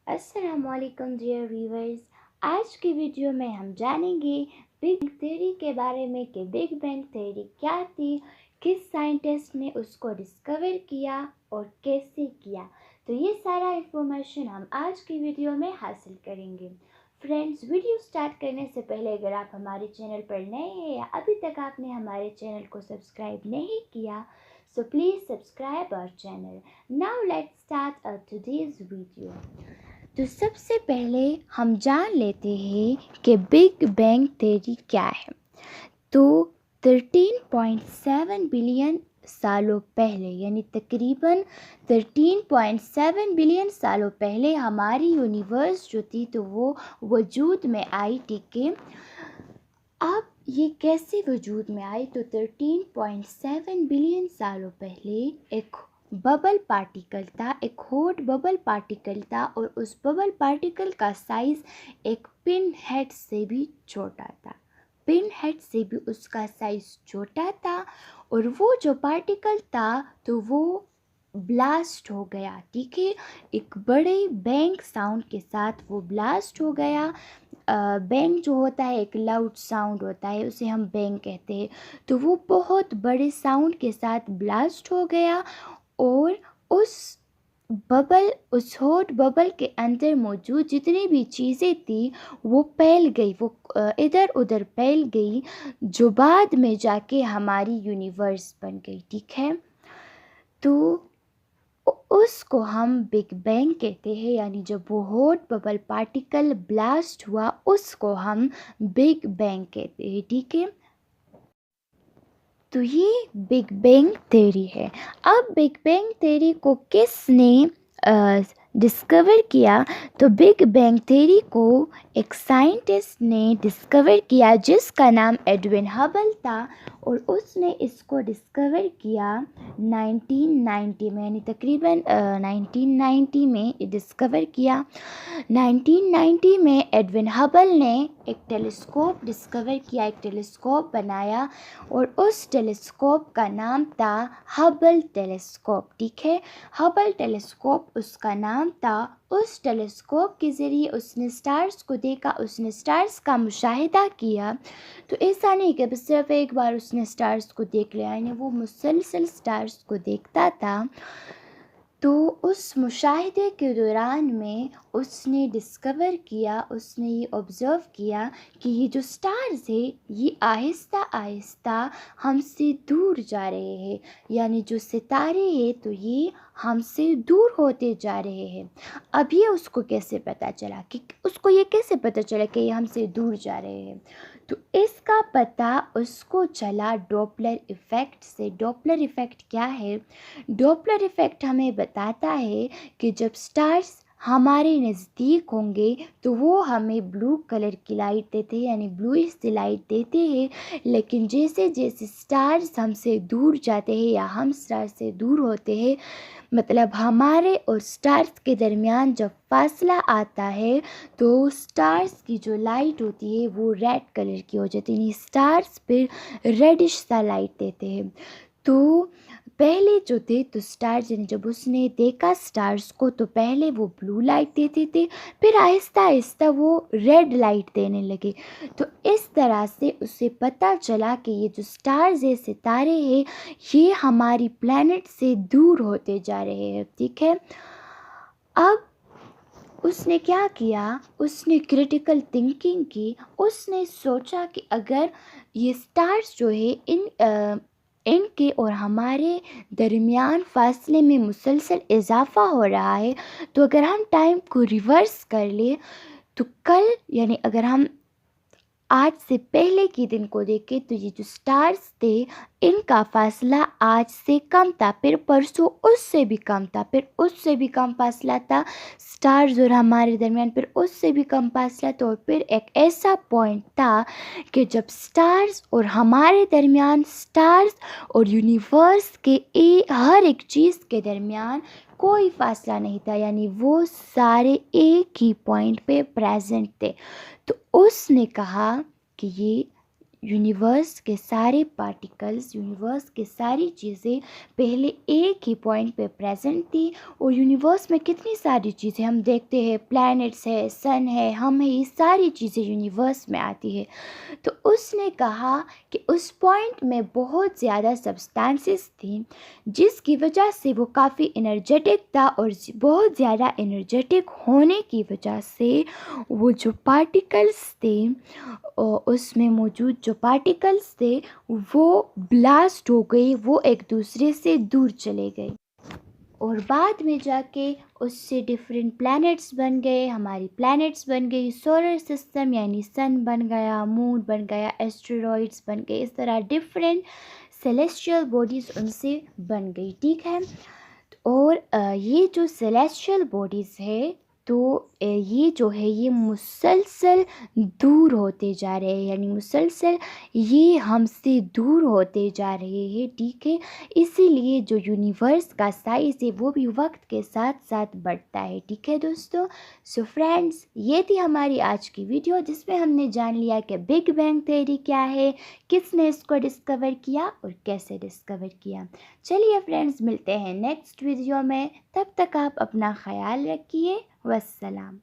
السلام علیکم dear viewers, آج کی ویڈیو میں ہم جانیں گے بگ تھیوری کے بارے میں کہ بگ بینگ تھیوری کیا تھی، کس سائنٹسٹ نے اس کو ڈسکور کیا اور کیسے کیا۔ تو یہ سارا انفارمیشن ہم آج کی ویڈیو میں حاصل کریں گے۔ فرینڈز، ویڈیو سٹارٹ کرنے سے پہلے اگر آپ ہمارے چینل پر نئے ہیں یا ابھی تک آپ نے ہمارے چینل کو سبسکرائب نہیں کیا، so please subscribe our channel. Now let's start our today's video. تو سب سے پہلے ہم جان لیتے ہیں کہ بگ بینگ تھیوری کیا ہے۔ تو 13.7 بلین سالوں پہلے، یعنی تقریباً 13.7 بلین سالوں پہلے ہماری یونیورس جو تھی تو وہ وجود میں آئی، ٹھیک ہے۔ اب یہ کیسے وجود میں آئی؟ تو 13.7 بلین سالوں پہلے ایک ببل پارٹیکل تھا، ایک ہاٹ ببل پارٹیکل تھا، اور اس ببل پارٹیکل کا سائز ایک پن ہیڈ سے بھی چھوٹا تھا، پن ہیڈ سے بھی اس کا سائز چھوٹا تھا، اور وہ جو پارٹیکل تھا تو وہ بلاسٹ ہو گیا، ٹھیک ہے، ایک بڑے بینگ ساؤنڈ کے ساتھ وہ بلاسٹ ہو گیا۔ بینگ جو ہوتا ہے ایک لاؤڈ ساؤنڈ ہوتا ہے، اسے ہم بینگ کہتے ہیں۔ تو وہ بہت بڑے ساؤنڈ کے ساتھ بلاسٹ ہو گیا، اور اس ہاٹ ببل کے اندر موجود جتنی بھی چیزیں تھیں وہ پھیل گئی، وہ ادھر ادھر پھیل گئی، جو بعد میں جا کے ہماری یونیورس بن گئی، ٹھیک ہے۔ تو اس کو ہم بگ بینگ کہتے ہیں، یعنی جب وہ ہاٹ ببل پارٹیکل بلاسٹ ہوا اس کو ہم بگ بینگ کہتے ہیں، ٹھیک ہے۔ تو یہ بگ بینگ تھیوری ہے۔ اب بگ بینگ تھیوری کو کس نے ڈسکور کیا؟ تو بگ بینگ تھیوری کو ایک سائنٹسٹ نے ڈسکور کیا جس کا نام ایڈون ہبل تھا، اور اس نے اس کو ڈسکور کیا 1990 میں، یعنی تقریباً 1990 میں ڈسکور کیا۔ 1990 میں ایڈون ہبل نے ایک ٹیلیسکوپ ڈسکور کیا، ایک ٹیلیسکوپ بنایا، اور اس ٹیلیسکوپ کا نام تھا ہبل ٹیلیسکوپ، ٹھیک ہے۔ ہبل ٹیلیسکوپ اس کا نام تھا۔ اس ٹیلیسکوپ کے ذریعے اس نے سٹارز کو دیکھا، اس نے سٹارز کا مشاہدہ کیا۔ تو ایسا نہیں کہ بس صرف ایک بار اس نے سٹارز کو دیکھ لیا، یعنی وہ مسلسل سٹارز کو دیکھتا تھا۔ تو اس مشاہدے کے دوران میں اس نے ڈسکور کیا، اس نے یہ آبزرو کیا کہ یہ جو سٹارز ہے یہ آہستہ آہستہ ہم سے دور جا رہے ہیں، یعنی جو ستارے ہیں تو یہ ہم سے دور ہوتے جا رہے ہیں۔ اب یہ اس کو کیسے پتہ چلا کہ یہ ہم سے دور جا رہے ہیں؟ تو اس کا پتہ اس کو چلا ڈوپلر ایفیکٹ سے۔ ڈوپلر ایفیکٹ کیا ہے؟ ڈوپلر ایفیکٹ ہمیں بتاتا ہے کہ جب سٹارز ہمارے نزدیک ہوں گے تو وہ ہمیں بلو کلر کی لائٹ دیتے ہیں، یعنی بلوئش سی لائٹ دیتے ہیں، لیکن جیسے جیسے سٹارز ہم سے دور جاتے ہیں یا ہم سٹارز سے دور ہوتے ہیں، مطلب ہمارے اور سٹارز کے درمیان جب فاصلہ آتا ہے تو سٹارز کی جو لائٹ ہوتی ہے وہ ریڈ کلر کی ہو جاتی ہے، یعنی سٹارز پھر ریڈش سا لائٹ دیتے ہیں۔ تو پہلے جو تھے تو سٹارز، یعنی جب اس نے دیکھا سٹارز کو تو پہلے وہ بلو لائٹ دیتے تھے، پھر آہستہ آہستہ وہ ریڈ لائٹ دینے لگے۔ تو اس طرح سے اسے پتہ چلا کہ یہ جو سٹارز ہیں، ستارے ہیں، یہ ہماری پلانٹ سے دور ہوتے جا رہے ہیں، ٹھیک ہے۔ اب اس نے کیا کیا؟ اس نے کریٹیکل تھنکنگ کی، اس نے سوچا کہ اگر یہ سٹارز جو ہے ان کے اور ہمارے درمیان فاصلے میں مسلسل اضافہ ہو رہا ہے، تو اگر ہم ٹائم کو ریورس کر لیں تو کل، یعنی اگر ہم آج سے پہلے کے دن کو دیکھیں تو یہ جو سٹارز تھے ان کا فاصلہ آج سے کم تھا، پھر پرسوں اس سے بھی کم تھا، پھر اس سے بھی کم فاصلہ تھا سٹارز اور ہمارے درمیان، پھر اس سے بھی کم فاصلہ تھا، اور پھر ایک ایسا پوائنٹ تھا کہ جب سٹارز اور ہمارے درمیان، سٹارز اور یونیورس کے ہر ایک چیز کے درمیان کوئی فاصلہ نہیں تھا، یعنی وہ سارے ایک ہی پوائنٹ پہ پریزنٹ تھے۔ تو اس نے کہا کہ یہ یونیورس کے سارے پارٹیکلز، یونیورس کے ساری چیزیں پہلے ایک ہی پوائنٹ پہ پریزنٹ تھی، اور یونیورس میں کتنی ساری چیزیں ہم دیکھتے ہیں، پلانٹس ہے، سن ہے، ہم ہے، یہ ساری چیزیں یونیورس میں آتی ہے۔ تو اس نے کہا کہ اس پوائنٹ میں بہت زیادہ سبسٹانسز تھیں، جس کی وجہ سے وہ کافی انرجیٹک تھا، اور بہت زیادہ انرجیٹک ہونے کی وجہ سے وہ جو پارٹیکلز تھے، اس میں موجود جو پارٹیکلز تھے وہ بلاسٹ ہو گئی، وہ ایک دوسرے سے دور چلے گئے، اور بعد میں جا کے اس سے ڈفرینٹ پلانٹس بن گئے، ہماری پلانٹس بن گئی، سولر سسٹم یعنی سن بن گیا، مون بن گیا، ایسٹرائڈس بن گئے، اس طرح ڈفرینٹ سیلیسٹیل باڈیز ان سے بن گئی، ٹھیک ہے۔ اور یہ جو سیلیسٹیل باڈیز ہے تو یہ جو ہے یہ مسلسل دور ہوتے جا رہے ہیں، یعنی مسلسل یہ ہم سے دور ہوتے جا رہے ہیں، ٹھیک ہے۔ اسی لیے جو یونیورس کا سائز ہے وہ بھی وقت کے ساتھ ساتھ بڑھتا ہے، ٹھیک ہے دوستو۔ سو فرینڈس، یہ تھی ہماری آج کی ویڈیو، جس میں ہم نے جان لیا کہ بگ بینگ تھیوری کیا ہے، کس نے اس کو ڈسکور کیا اور کیسے ڈسکور کیا۔ چلیے فرینڈس، ملتے ہیں نیکسٹ ویڈیو میں، تب تک آپ اپنا خیال رکھیے، والسلام۔